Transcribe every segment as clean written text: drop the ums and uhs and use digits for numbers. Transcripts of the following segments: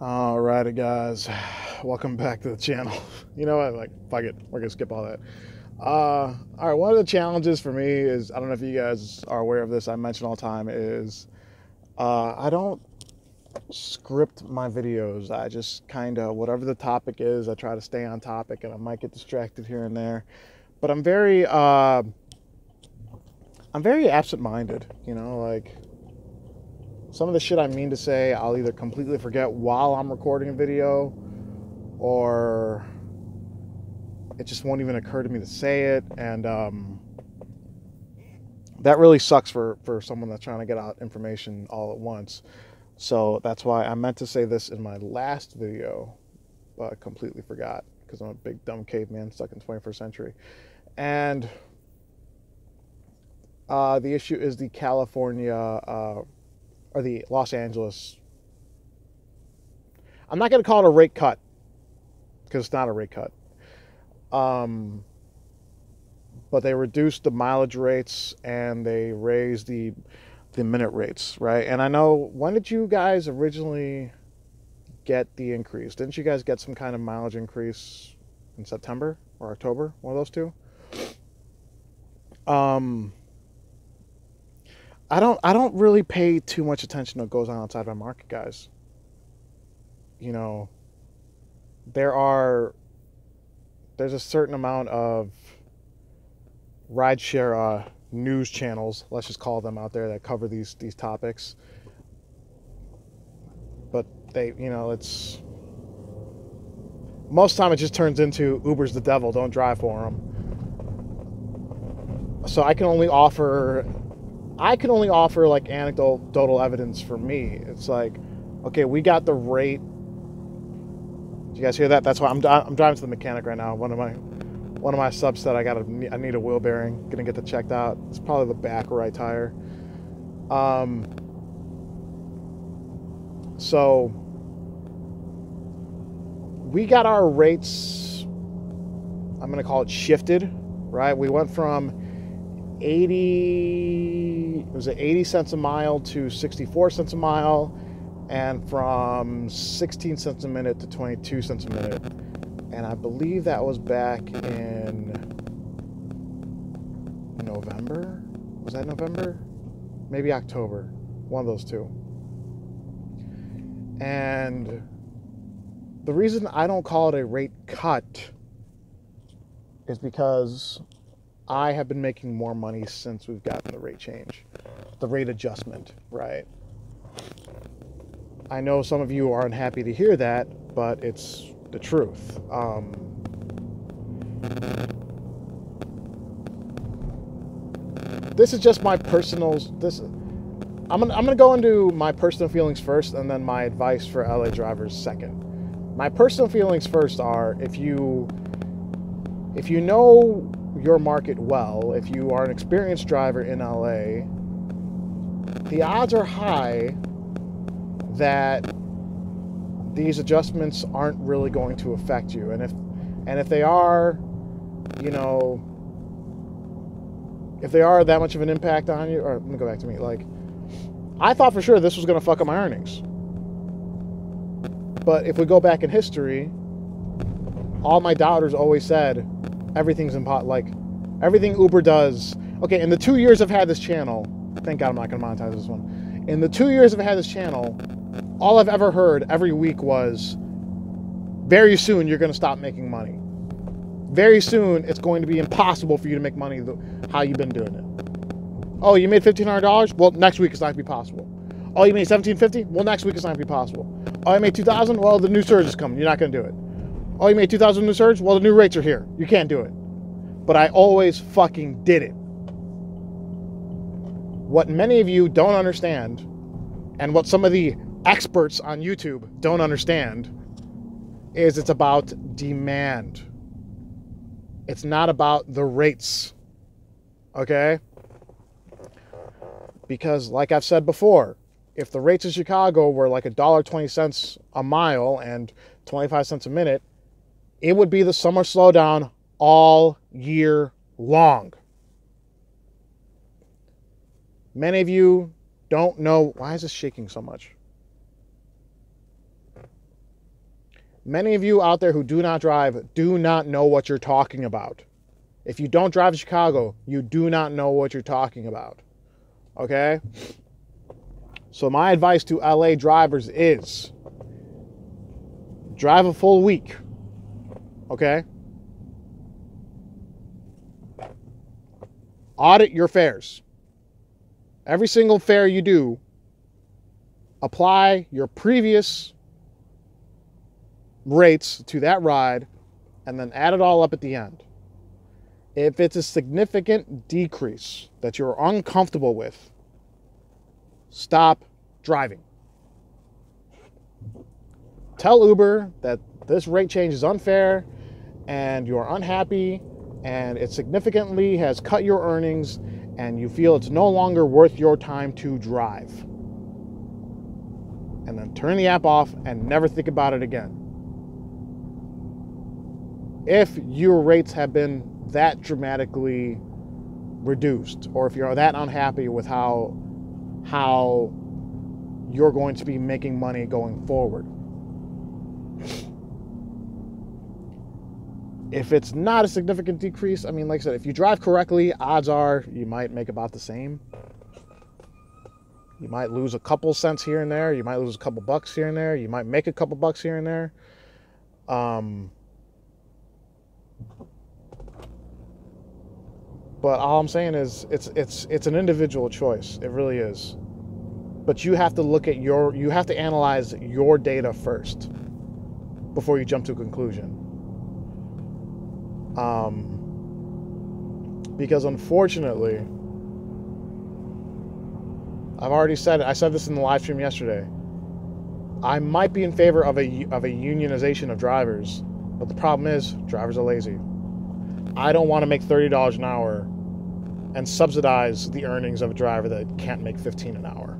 Alrighty, guys, welcome back to the channel. You know what, like, fuck it, we're gonna skip all that. Alright, one of the challenges for me is, I don't know if you guys are aware of this, I mention all the time, is I don't script my videos. I just kind of, whatever the topic is, I try to stay on topic, and I might get distracted here and there, but I'm very absent-minded, you know, like, some of the shit I mean to say, I'll either completely forget while I'm recording a video, or it just won't even occur to me to say it. And that really sucks for someone that's trying to get out information all at once. So that's why I meant to say this in my last video, but I completely forgot because I'm a big dumb caveman stuck in the 21st century. And the issue is the California or the Los Angeles. I'm not going to call it a rate cut because it's not a rate cut. But they reduced the mileage rates and they raised the minute rates, right? And I know, when did you guys originally get the increase? Didn't you guys get some kind of mileage increase in September or October? One of those two. I don't really pay too much attention to what goes on outside my market, guys. You know, there's a certain amount of rideshare news channels, let's just call them, out there that cover these topics. But they, you know, it's most of the time it just turns into Uber's the devil, don't drive for them. So I can only offer like anecdotal evidence for me. It's like, okay, we got the rate. Did you guys hear that? That's why I'm driving to the mechanic right now. One of my subs said I need a wheel bearing. Gonna get that checked out. It's probably the back right tire. So we got our rates, I'm gonna call it, shifted, right? We went from 80 cents a mile to 64 cents a mile, and from 16 cents a minute to 22 cents a minute. And I believe that was back in November. Was that November? Maybe October. One of those two. And the reason I don't call it a rate cut is because I have been making more money since we've gotten the rate change, the rate adjustment, right? I know some of you are unhappy to hear that, but it's the truth. This is just my personal. I'm gonna go into my personal feelings first, and then my advice for LA drivers second. My personal feelings first are, if you know your market well, if you are an experienced driver in LA, the odds are high that these adjustments aren't really going to affect you. And if they are, you know, if they are that much of an impact on you, or let me go back to me, like, I thought for sure this was going to fuck up my earnings. But if we go back in history, all my doubters always said everything's like, everything Uber does. Okay, in the 2 years I've had this channel, thank God I'm not going to monetize this one. In the 2 years I've had this channel, all I've ever heard every week was, very soon you're going to stop making money. Very soon it's going to be impossible for you to make money how you've been doing it. Oh, you made $1,500? Well, next week it's not going to be possible. Oh, you made $1,750? Well, next week it's not going to be possible. Oh, you made $2,000? Well, the new surge is coming. You're not going to do it. Oh, you made $2,000 new surge? Well, the new rates are here. You can't do it. But I always fucking did it. What many of you don't understand, and what some of the experts on YouTube don't understand, is it's about demand. It's not about the rates. Okay? Because, like I've said before, if the rates in Chicago were like $1.20 a mile and 25 cents a minute, it would be the summer slowdown all year long. Many of you don't know. Why is this shaking so much? Many of you out there who do not drive do not know what you're talking about. If you don't drive in Chicago, you do not know what you're talking about. Okay? So my advice to LA drivers is drive a full week. Okay? Audit your fares. Every single fare you do, apply your previous rates to that ride and then add it all up at the end. If it's a significant decrease that you're uncomfortable with, stop driving. Tell Uber that this rate change is unfair and you're unhappy and it significantly has cut your earnings and you feel it's no longer worth your time to drive. And then turn the app off and never think about it again. If your rates have been that dramatically reduced, or if you're that unhappy with how you're going to be making money going forward. If it's not a significant decrease, I mean, like I said, if you drive correctly, odds are you might make about the same. You might lose a couple cents here and there. You might lose a couple bucks here and there. You might make a couple bucks here and there. But all I'm saying is it's an individual choice. It really is. But you have to look at you have to analyze your data first before you jump to a conclusion. Because unfortunately, I've already said it. I said this in the live stream yesterday. I might be in favor of a unionization of drivers, but the problem is drivers are lazy. I don't want to make $30 an hour and subsidize the earnings of a driver that can't make $15 an hour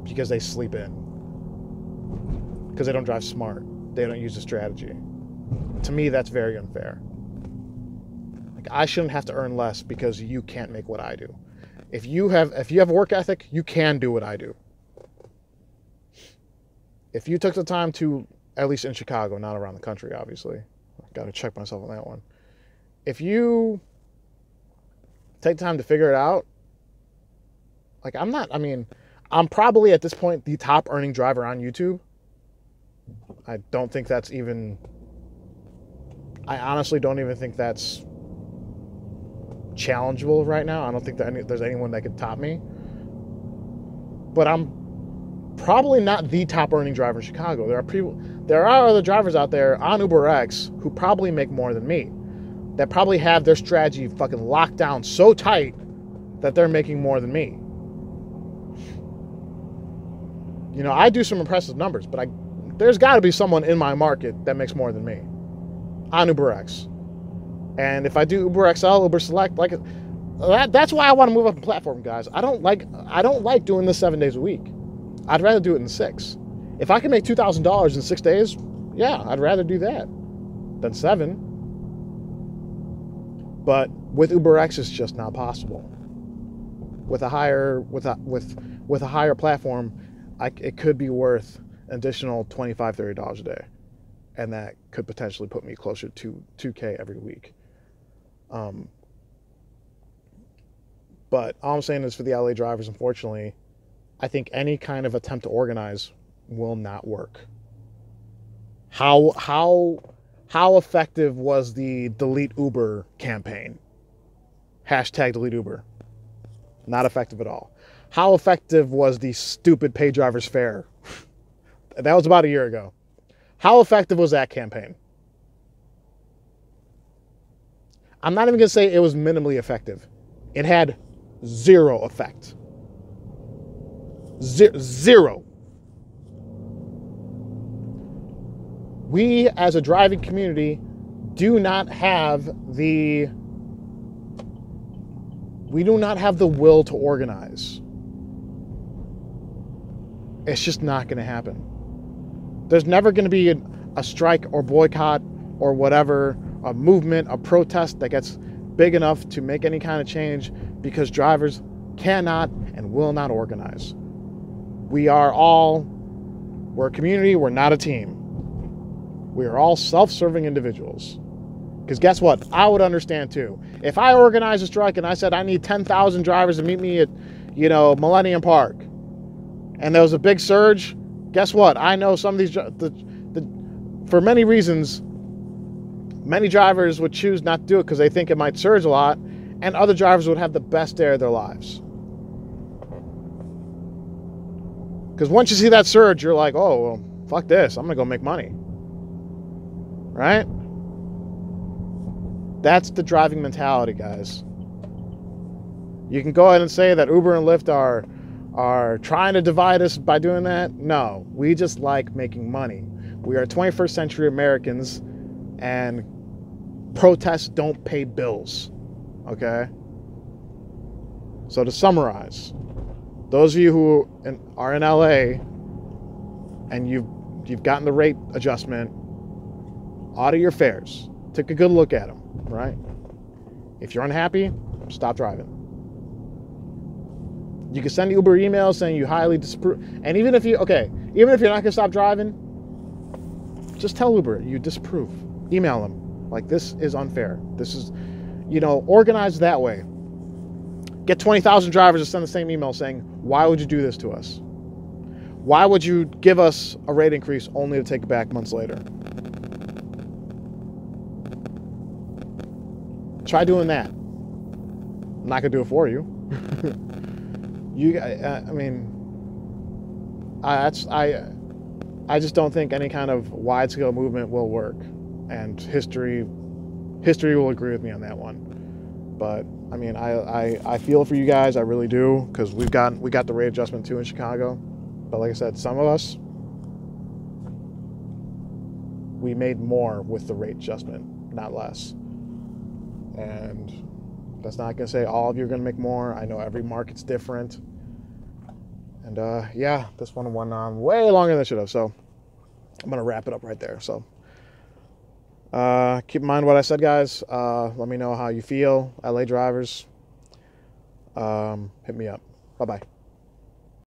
because they sleep in, because they don't drive smart, they don't use a strategy. To me, that's very unfair. Like, I shouldn't have to earn less because you can't make what I do. If you have a work ethic, you can do what I do. If you took the time to, at least in Chicago, not around the country, obviously. I've got to check myself on that one. If you take time to figure it out, like I'm probably at this point the top earning driver on YouTube. I don't think that's even, I honestly don't even think that's challengeable right now. I don't think that there's anyone that could top me. But I'm probably not the top earning driver in Chicago. There are other drivers out there on UberX who probably make more than me, that probably have their strategy fucking locked down so tight that they're making more than me. You know, I do some impressive numbers, but there's got to be someone in my market that makes more than me on UberX. And if I do UberXL, Uber Select, like that's why I want to move up the platform, guys. I don't like doing this 7 days a week. I'd rather do it in 6. If I can make $2,000 in 6 days, yeah, I'd rather do that than 7. But with UberX, it's just not possible. With a higher platform, it could be worth an additional $25, $30 a day, and that could potentially put me closer to $2K every week. But all I'm saying is, for the LA drivers, unfortunately, I think any kind of attempt to organize will not work. How effective was the Delete Uber campaign? Hashtag Delete Uber. Not effective at all. How effective was the stupid Pay Drivers Fair? That was about a year ago. How effective was that campaign? I'm not even going to say it was minimally effective. It had zero effect. Zero. We, as a driving community, do not have the will to organize. It's just not going to happen. There's never going to be a strike or boycott or whatever, a movement, a protest that gets big enough to make any kind of change, because drivers cannot and will not organize. We're a community, we're not a team. We are all self-serving individuals. Because guess what? I would understand too. If I organized a strike and I said I need 10,000 drivers to meet me at, Millennium Park, and there was a big surge, guess what? I know some of these, for many reasons, many drivers would choose not to do it because they think it might surge a lot, and other drivers would have the best day of their lives. Because once you see that surge, you're like, oh, well, fuck this. I'm going to go make money. Right? That's the driving mentality, guys. You can go ahead and say that Uber and Lyft are trying to divide us by doing that. No, we just like making money. We are 21st century Americans, and protests don't pay bills. Okay? So to summarize, those of you who are in LA and you've gotten the rate adjustment, audit your fares. Take a good look at them, right? If you're unhappy, stop driving. You can send Uber emails saying you highly disapprove. And even if you're not going to stop driving, just tell Uber you disapprove. Email them. Like, this is unfair. This is, organize that way. Get 20,000 drivers to send the same email saying, why would you do this to us? Why would you give us a rate increase only to take it back months later? Try doing that. I'm not going to do it for you. I just don't think any kind of wide-scale movement will work, and history will agree with me on that one. But I feel for you guys, I really do, because we got the rate adjustment too in Chicago. But like I said, some of us, we made more with the rate adjustment, not less. And that's not going to say all of you are going to make more. I know every market's different. And yeah, this one went on way longer than it should have. So I'm going to wrap it up right there. So keep in mind what I said, guys. Let me know how you feel. LA drivers, hit me up. Bye-bye.